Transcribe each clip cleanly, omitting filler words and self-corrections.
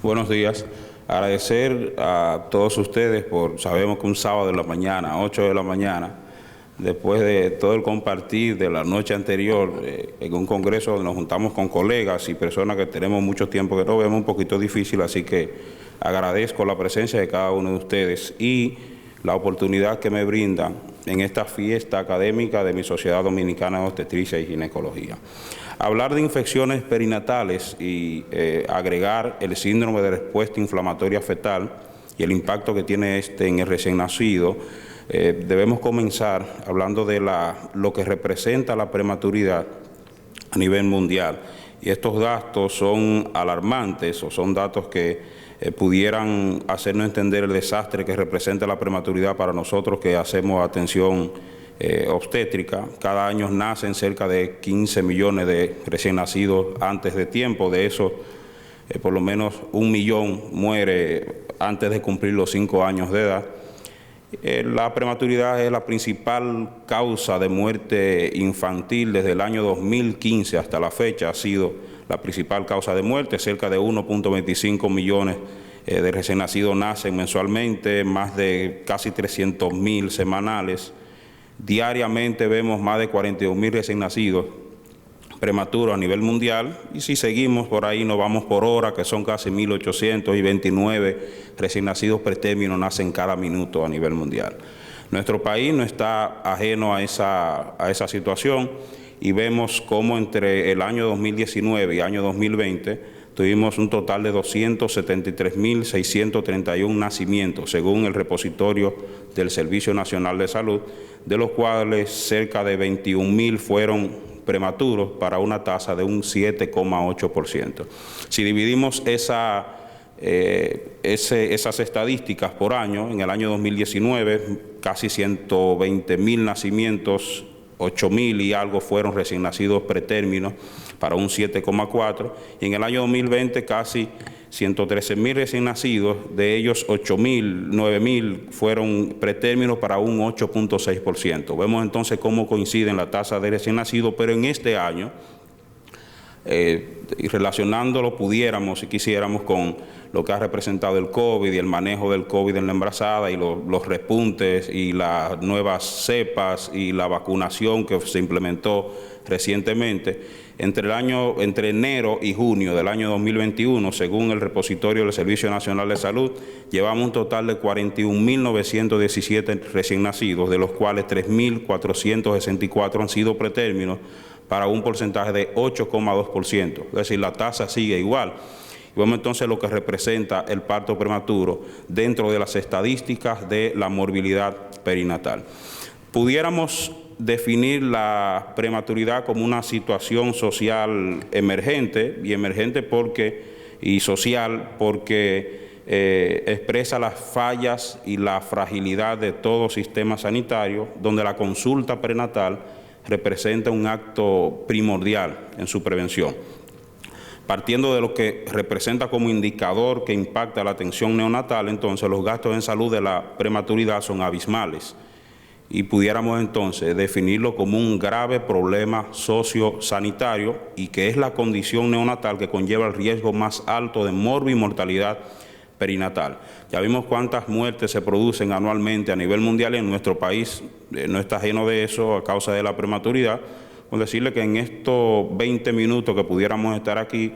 Buenos días. Agradecer a todos ustedes sabemos que un sábado de la mañana, 8 de la mañana, después de todo el compartir de la noche anterior, en un congreso donde nos juntamos con colegas y personas que tenemos mucho tiempo que no vemos, un poquito difícil, así que agradezco la presencia de cada uno de ustedes y la oportunidad que me brindan en esta fiesta académica de mi Sociedad Dominicana de Obstetricia y Ginecología. Hablar de infecciones perinatales y agregar el síndrome de respuesta inflamatoria fetal y el impacto que tiene este en el recién nacido, debemos comenzar hablando de lo que representa la prematuridad a nivel mundial. Y estos datos son alarmantes o son datos que pudieran hacernos entender el desastre que representa la prematuridad para nosotros que hacemos atención obstétrica. Cada año nacen cerca de 15 millones de recién nacidos antes de tiempo. De esos, por lo menos 1 millón muere antes de cumplir los 5 años de edad. La prematuridad es la principal causa de muerte infantil desde el año 2015 hasta la fecha. Ha sido la principal causa de muerte. Cerca de 1.25 millones de recién nacidos nacen mensualmente, más de casi 300.000 semanales. Diariamente vemos más de 42.000 recién nacidos prematuros a nivel mundial, y si seguimos por ahí nos vamos por hora, que son casi 1.829 recién nacidos pretérminos nacen cada minuto a nivel mundial. Nuestro país no está ajeno a esa situación, y vemos cómo entre el año 2019 y año 2020 tuvimos un total de 273.631 nacimientos, según el repositorio del Servicio Nacional de Salud, de los cuales cerca de 21.000 fueron prematuros, para una tasa de un 7,8%. Si dividimos esas estadísticas por año, en el año 2019 casi 120.000 nacimientos, 8.000 y algo fueron recién nacidos pretérminos, para un 7,4%, y en el año 2020 casi 113.000 recién nacidos, de ellos 8.000, 9.000 fueron pretérminos, para un 8,6%. Vemos entonces cómo coinciden la tasa de recién nacidos, pero en este año, y relacionándolo pudiéramos, si quisiéramos, con lo que ha representado el COVID y el manejo del COVID en la embarazada y los repuntes y las nuevas cepas y la vacunación que se implementó recientemente, entre enero y junio del año 2021, según el repositorio del Servicio Nacional de Salud, llevamos un total de 41.917 recién nacidos, de los cuales 3.464 han sido pretérminos, para un porcentaje de 8,2%, es decir, la tasa sigue igual. Y vemos entonces lo que representa el parto prematuro dentro de las estadísticas de la morbilidad perinatal. Pudiéramos definir la prematuridad como una situación social emergente, y social porque expresa las fallas y la fragilidad de todo sistema sanitario, donde la consulta prenatal representa un acto primordial en su prevención. Partiendo de lo que representa como indicador que impacta la atención neonatal, entonces los gastos en salud de la prematuridad son abismales, y pudiéramos entonces definirlo como un grave problema sociosanitario, y que es la condición neonatal que conlleva el riesgo más alto de morbimortalidad perinatal. Ya vimos cuántas muertes se producen anualmente a nivel mundial, y en nuestro país no está ajeno de eso a causa de la prematuridad. Con decirle que en estos 20 minutos que pudiéramos estar aquí,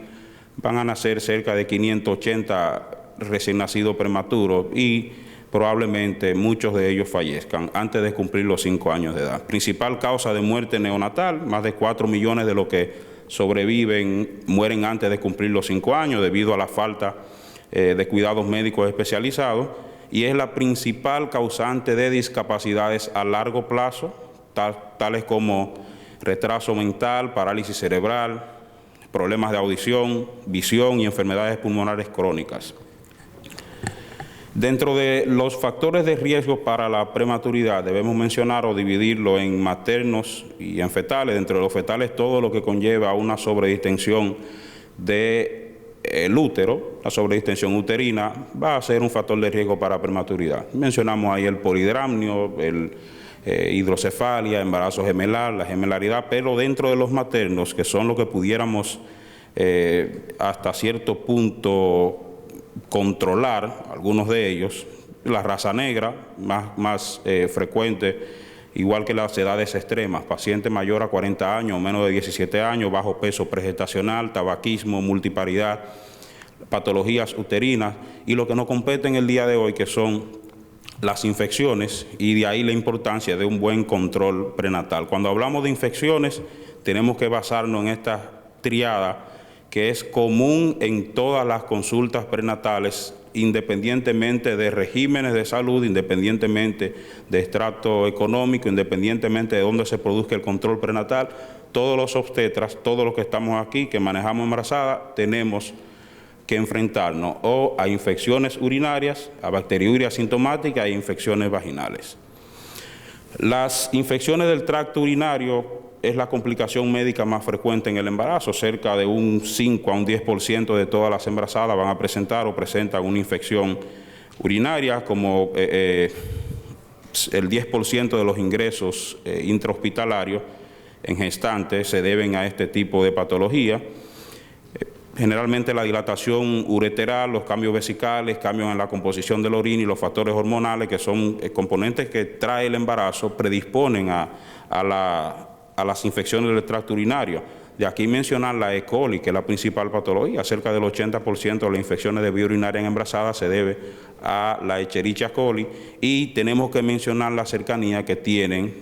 van a nacer cerca de 580 recién nacidos prematuros, y probablemente muchos de ellos fallezcan antes de cumplir los 5 años de edad. Principal causa de muerte neonatal: más de 4 millones de los que sobreviven mueren antes de cumplir los 5 años debido a la falta de cuidados médicos especializados, y es la principal causante de discapacidades a largo plazo, tales como retraso mental, parálisis cerebral, problemas de audición, visión y enfermedades pulmonares crónicas. Dentro de los factores de riesgo para la prematuridad debemos mencionar o dividirlo en maternos y en fetales. Dentro de los fetales, todo lo que conlleva una sobredistensión del útero, la sobredistensión uterina, va a ser un factor de riesgo para prematuridad. Mencionamos ahí el polidramnio, hidrocefalia, embarazo gemelar, la gemelaridad, pero dentro de los maternos, que son lo que pudiéramos hasta cierto punto controlar algunos de ellos. La raza negra, más frecuente, igual que las edades extremas, paciente mayor a 40 años, menos de 17 años, bajo peso pregestacional, tabaquismo, multiparidad, patologías uterinas y lo que nos compete en el día de hoy, que son las infecciones, y de ahí la importancia de un buen control prenatal. Cuando hablamos de infecciones, tenemos que basarnos en esta triada que es común en todas las consultas prenatales, independientemente de regímenes de salud, independientemente de estrato económico, independientemente de dónde se produzca el control prenatal. Todos los obstetras, todos los que estamos aquí, que manejamos embarazadas, tenemos que enfrentarnos o a infecciones urinarias, a bacteriuria asintomática e infecciones vaginales. Las infecciones del tracto urinario es la complicación médica más frecuente en el embarazo. Cerca de un 5 a un 10% de todas las embarazadas van a presentar o presentan una infección urinaria, como el 10% de los ingresos intrahospitalarios en gestantes se deben a este tipo de patología. Generalmente la dilatación ureteral, los cambios vesicales, cambios en la composición de la orina y los factores hormonales, que son componentes que trae el embarazo, predisponen a las infecciones del tracto urinario. De aquí mencionar la E. coli, que es la principal patología. Cerca del 80% de las infecciones de vía urinaria en embarazadas se debe a la Escherichia coli, y tenemos que mencionar la cercanía que tienen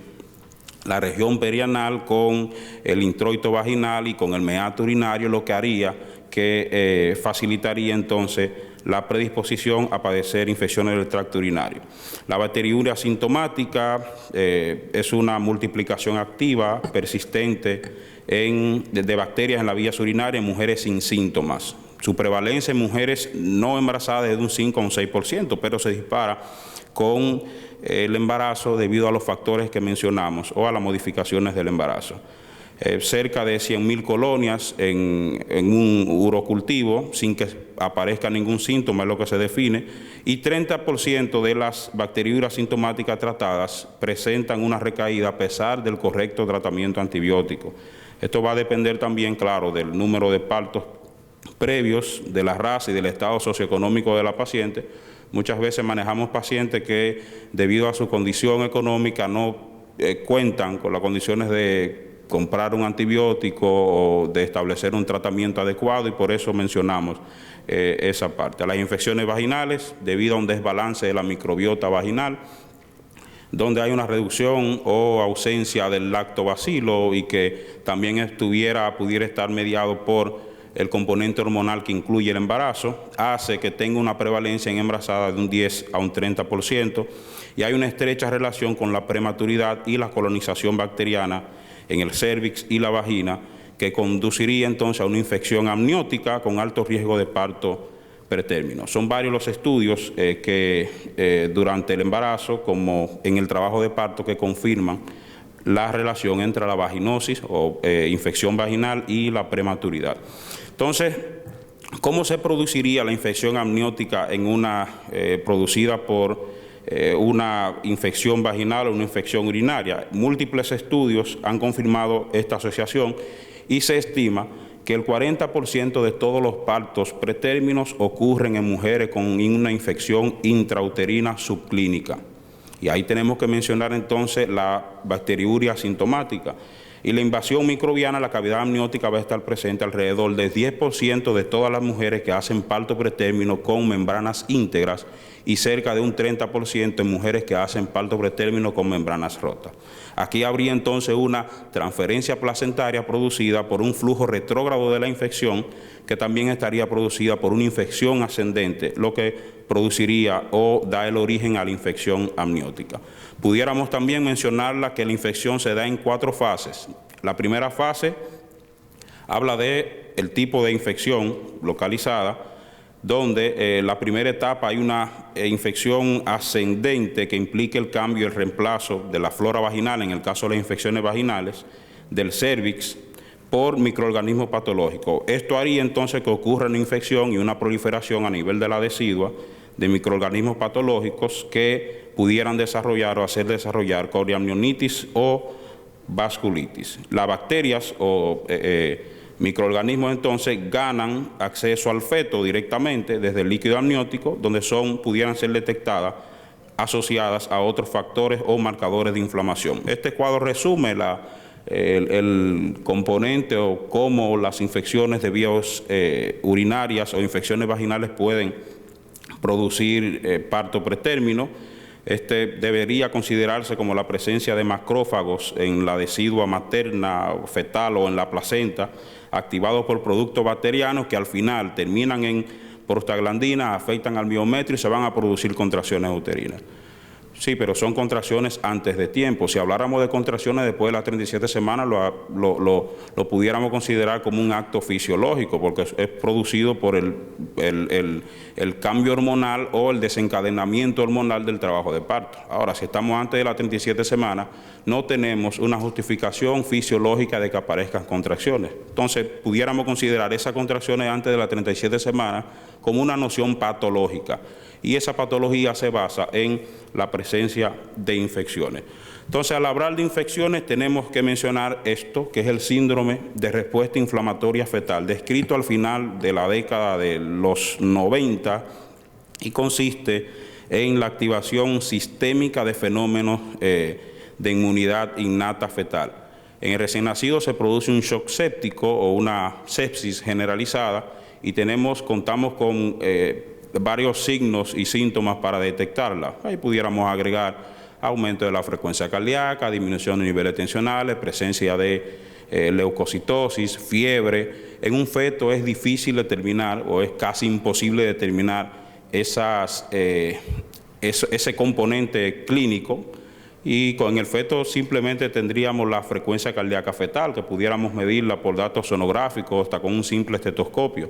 la región perianal con el introito vaginal y con el meato urinario, lo que haría que facilitaría entonces la predisposición a padecer infecciones del tracto urinario. La bacteriuria asintomática es una multiplicación activa, persistente de bacterias en las vías urinarias en mujeres sin síntomas. Su prevalencia en mujeres no embarazadas es de un 5 a un 6%, pero se dispara con el embarazo debido a los factores que mencionamos o a las modificaciones del embarazo. Cerca de 100.000 colonias en un urocultivo sin que aparezca ningún síntoma es lo que se define, y 30% de las bacteriuras asintomáticas tratadas presentan una recaída a pesar del correcto tratamiento antibiótico. Esto va a depender también, claro, del número de partos previos, de la raza y del estado socioeconómico de la paciente. Muchas veces manejamos pacientes que debido a su condición económica no cuentan con las condiciones de comprar un antibiótico o de establecer un tratamiento adecuado, y por eso mencionamos esa parte. Las infecciones vaginales, debido a un desbalance de la microbiota vaginal, donde hay una reducción o ausencia del lactobacilo y que también pudiera estar mediado por el componente hormonal que incluye el embarazo, hace que tenga una prevalencia en embarazadas de un 10 a un 30%, y hay una estrecha relación con la prematuridad y la colonización bacteriana en el cérvix y la vagina, que conduciría entonces a una infección amniótica con alto riesgo de parto pretérmino. Son varios los estudios que durante el embarazo, como en el trabajo de parto, que confirman la relación entre la vaginosis o infección vaginal y la prematuridad. Entonces, ¿cómo se produciría la infección amniótica producida por una infección vaginal o una infección urinaria? Múltiples estudios han confirmado esta asociación, y se estima que el 40% de todos los partos pretérminos ocurren en mujeres con una infección intrauterina subclínica. Y ahí tenemos que mencionar entonces la bacteriuria asintomática. Y la invasión microbiana a la cavidad amniótica va a estar presente alrededor del 10% de todas las mujeres que hacen parto pretérmino con membranas íntegras, y cerca de un 30% en mujeres que hacen parto pretérmino con membranas rotas. Aquí habría entonces una transferencia placentaria producida por un flujo retrógrado de la infección, que también estaría producida por una infección ascendente, lo que produciría o da el origen a la infección amniótica. Pudiéramos también mencionarla que la infección se da en 4 fases. La primera fase habla de el tipo de infección localizada, donde la primera etapa hay una infección ascendente que implica el cambio y el reemplazo de la flora vaginal, en el caso de las infecciones vaginales, del cérvix por microorganismos patológicos. Esto haría entonces que ocurra una infección y una proliferación a nivel de la decidua de microorganismos patológicos que pudieran desarrollar o hacer desarrollar coriamnionitis o vasculitis. Las bacterias o Microorganismos entonces ganan acceso al feto directamente desde el líquido amniótico, donde pudieran ser detectadas asociadas a otros factores o marcadores de inflamación. Este cuadro resume el componente o cómo las infecciones de vías urinarias o infecciones vaginales pueden producir parto pretérmino. Este debería considerarse como la presencia de macrófagos en la decidua materna, fetal o en la placenta, activados por productos bacterianos que al final terminan en prostaglandinas, afectan al miometrio y se van a producir contracciones uterinas. Sí, pero son contracciones antes de tiempo. Si habláramos de contracciones después de las 37 semanas, lo pudiéramos considerar como un acto fisiológico, porque es producido por el cambio hormonal o el desencadenamiento hormonal del trabajo de parto. Ahora, si estamos antes de las 37 semanas, no tenemos una justificación fisiológica de que aparezcan contracciones. Entonces, pudiéramos considerar esas contracciones antes de las 37 semanas como una noción patológica. Y esa patología se basa en la presencia de infecciones. Entonces, al hablar de infecciones, tenemos que mencionar esto, que es el síndrome de respuesta inflamatoria fetal, descrito al final de la década de los 90 y consiste en la activación sistémica de fenómenos de inmunidad innata fetal. En el recién nacido se produce un shock séptico o una sepsis generalizada y contamos con varios signos y síntomas para detectarla. Ahí pudiéramos agregar aumento de la frecuencia cardíaca, disminución de niveles tensionales, presencia de leucocitosis, fiebre. En un feto es difícil determinar o es casi imposible determinar ese componente clínico, y con el feto simplemente tendríamos la frecuencia cardíaca fetal, que pudiéramos medirla por datos sonográficos hasta con un simple estetoscopio,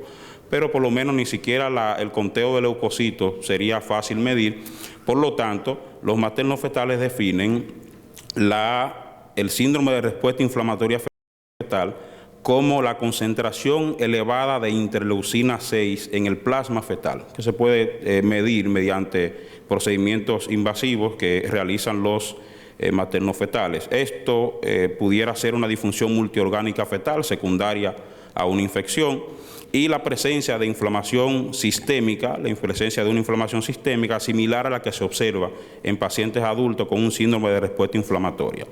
pero por lo menos ni siquiera el conteo de leucocitos sería fácil medir. Por lo tanto, los materno-fetales definen el síndrome de respuesta inflamatoria fetal como la concentración elevada de interleucina 6 en el plasma fetal, que se puede medir mediante procedimientos invasivos que realizan los materno-fetales. Esto pudiera ser una disfunción multiorgánica fetal secundaria a una infección, y la presencia de inflamación sistémica, la presencia de una inflamación sistémica similar a la que se observa en pacientes adultos con un síndrome de respuesta inflamatoria.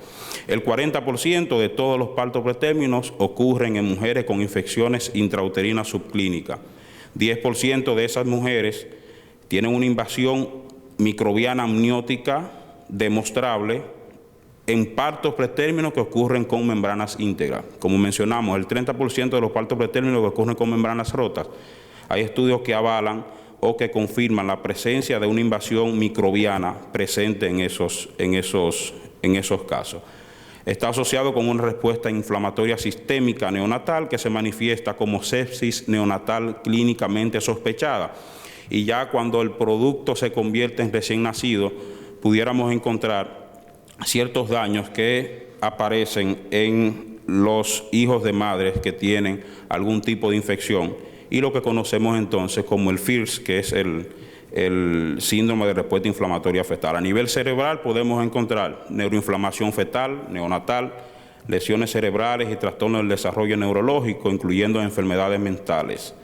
El 40% de todos los partos pretérminos ocurren en mujeres con infecciones intrauterinas subclínicas. 10% de esas mujeres tienen una invasión microbiana amniótica demostrable en partos pretérminos que ocurren con membranas íntegras. Como mencionamos, el 30% de los partos pretérminos que ocurren con membranas rotas, hay estudios que avalan o que confirman la presencia de una invasión microbiana presente en esos casos. Está asociado con una respuesta inflamatoria sistémica neonatal que se manifiesta como sepsis neonatal clínicamente sospechada. Y ya cuando el producto se convierte en recién nacido, pudiéramos encontrar ciertos daños que aparecen en los hijos de madres que tienen algún tipo de infección, y lo que conocemos entonces como el FIRS, que es el síndrome de respuesta inflamatoria fetal. A nivel cerebral podemos encontrar neuroinflamación fetal, neonatal, lesiones cerebrales y trastornos del desarrollo neurológico, incluyendo enfermedades mentales.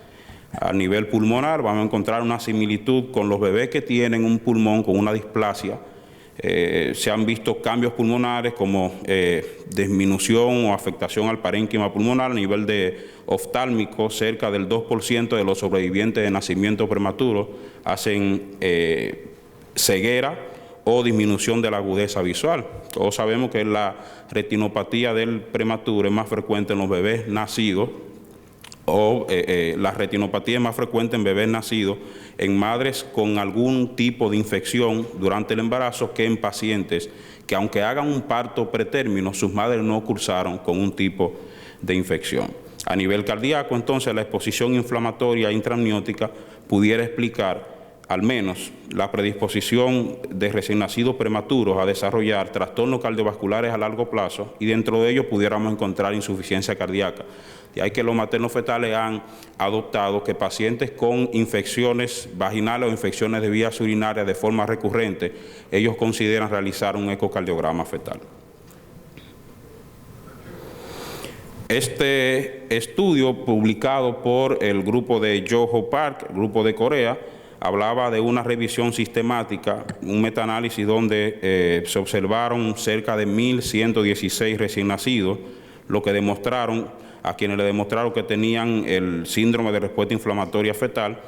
A nivel pulmonar vamos a encontrar una similitud con los bebés que tienen un pulmón con una displasia. Se han visto cambios pulmonares como disminución o afectación al parénquima pulmonar a nivel de oftálmico. Cerca del 2% de los sobrevivientes de nacimiento prematuro hacen ceguera o disminución de la agudeza visual. Todos sabemos que la retinopatía del prematuro es más frecuente en los bebés nacidos, o la retinopatía es más frecuente en bebés nacidos en madres con algún tipo de infección durante el embarazo que en pacientes que, aunque hagan un parto pretérmino, sus madres no cursaron con un tipo de infección. A nivel cardíaco, entonces, la exposición inflamatoria intraamniótica pudiera explicar al menos la predisposición de recién nacidos prematuros a desarrollar trastornos cardiovasculares a largo plazo, y dentro de ellos pudiéramos encontrar insuficiencia cardíaca. Y hay que los materno-fetales han adoptado que pacientes con infecciones vaginales o infecciones de vías urinarias de forma recurrente, ellos consideran realizar un ecocardiograma fetal. Este estudio, publicado por el grupo de Johor Park, el grupo de Corea, hablaba de una revisión sistemática, un metaanálisis donde se observaron cerca de 1.116 recién nacidos, lo que demostraron, a quienes le demostraron que tenían el síndrome de respuesta inflamatoria fetal,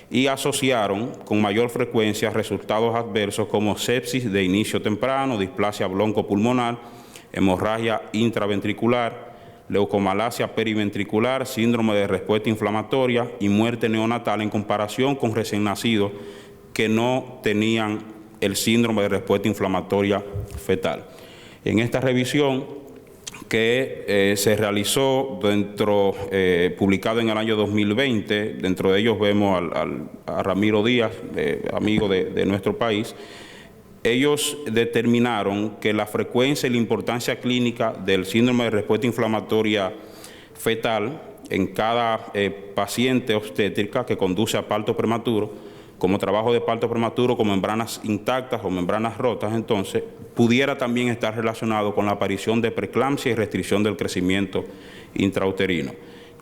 y asociaron con mayor frecuencia resultados adversos como sepsis de inicio temprano, displasia broncopulmonar, hemorragia intraventricular, leucomalacia periventricular, síndrome de respuesta inflamatoria y muerte neonatal en comparación con recién nacidos que no tenían el síndrome de respuesta inflamatoria fetal. En esta revisión que se realizó publicado en el año 2020, dentro de ellos vemos a Ramiro Díaz, amigo de nuestro país. Ellos determinaron que la frecuencia y la importancia clínica del síndrome de respuesta inflamatoria fetal en cada paciente obstétrica que conduce a parto prematuro, como trabajo de parto prematuro con membranas intactas o membranas rotas, entonces pudiera también estar relacionado con la aparición de preeclampsia y restricción del crecimiento intrauterino.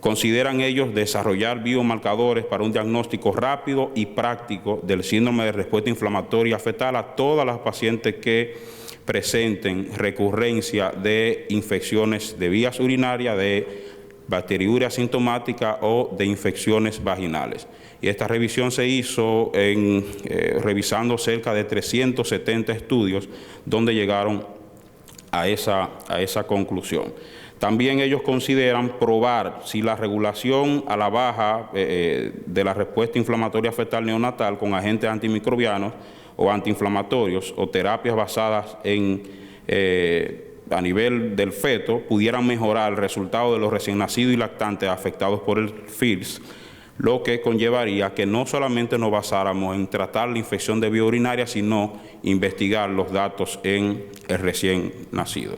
Consideran ellos desarrollar biomarcadores para un diagnóstico rápido y práctico del síndrome de respuesta inflamatoria fetal a todas las pacientes que presenten recurrencia de infecciones de vías urinarias, de bacteriuria asintomática o de infecciones vaginales. Y esta revisión se hizo revisando cerca de 370 estudios donde llegaron a esa conclusión. También ellos consideran probar si la regulación a la baja de la respuesta inflamatoria fetal neonatal con agentes antimicrobianos o antiinflamatorios o terapias basadas a nivel del feto pudieran mejorar el resultado de los recién nacidos y lactantes afectados por el FILS, lo que conllevaría que no solamente nos basáramos en tratar la infección de vía urinaria, sino investigar los datos en el recién nacido.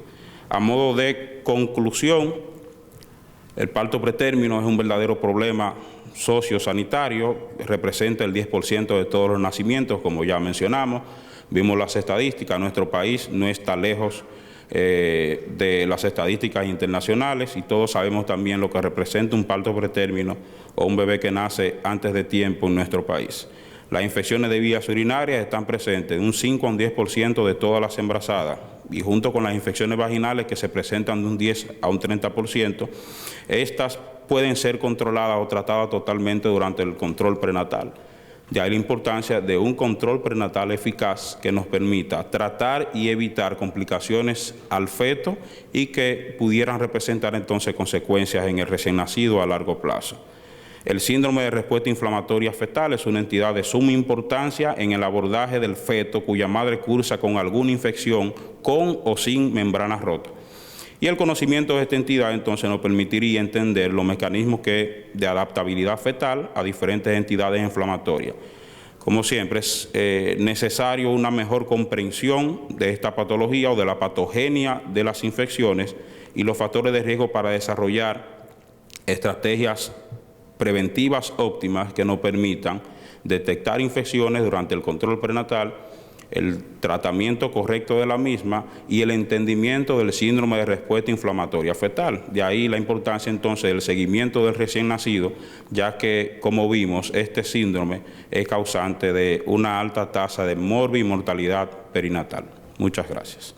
A modo de conclusión, el parto pretérmino es un verdadero problema sociosanitario, representa el 10% de todos los nacimientos, como ya mencionamos. Vimos las estadísticas, nuestro país no está lejos de las estadísticas internacionales y todos sabemos también lo que representa un parto pretérmino o un bebé que nace antes de tiempo en nuestro país. Las infecciones de vías urinarias están presentes en un 5 a un 10% de todas las embarazadas y junto con las infecciones vaginales que se presentan de un 10 a un 30%, estas pueden ser controladas o tratadas totalmente durante el control prenatal. De ahí la importancia de un control prenatal eficaz que nos permita tratar y evitar complicaciones al feto y que pudieran representar entonces consecuencias en el recién nacido a largo plazo. El síndrome de respuesta inflamatoria fetal es una entidad de suma importancia en el abordaje del feto cuya madre cursa con alguna infección con o sin membranas rotas. Y el conocimiento de esta entidad entonces nos permitiría entender los mecanismos de adaptabilidad fetal a diferentes entidades inflamatorias. Como siempre, es necesario una mejor comprensión de esta patología o de la patogenia de las infecciones y los factores de riesgo para desarrollar estrategias preventivas óptimas que nos permitan detectar infecciones durante el control prenatal, el tratamiento correcto de la misma y el entendimiento del síndrome de respuesta inflamatoria fetal. De ahí la importancia entonces del seguimiento del recién nacido, ya que, como vimos, este síndrome es causante de una alta tasa de morbimortalidad perinatal. Muchas gracias.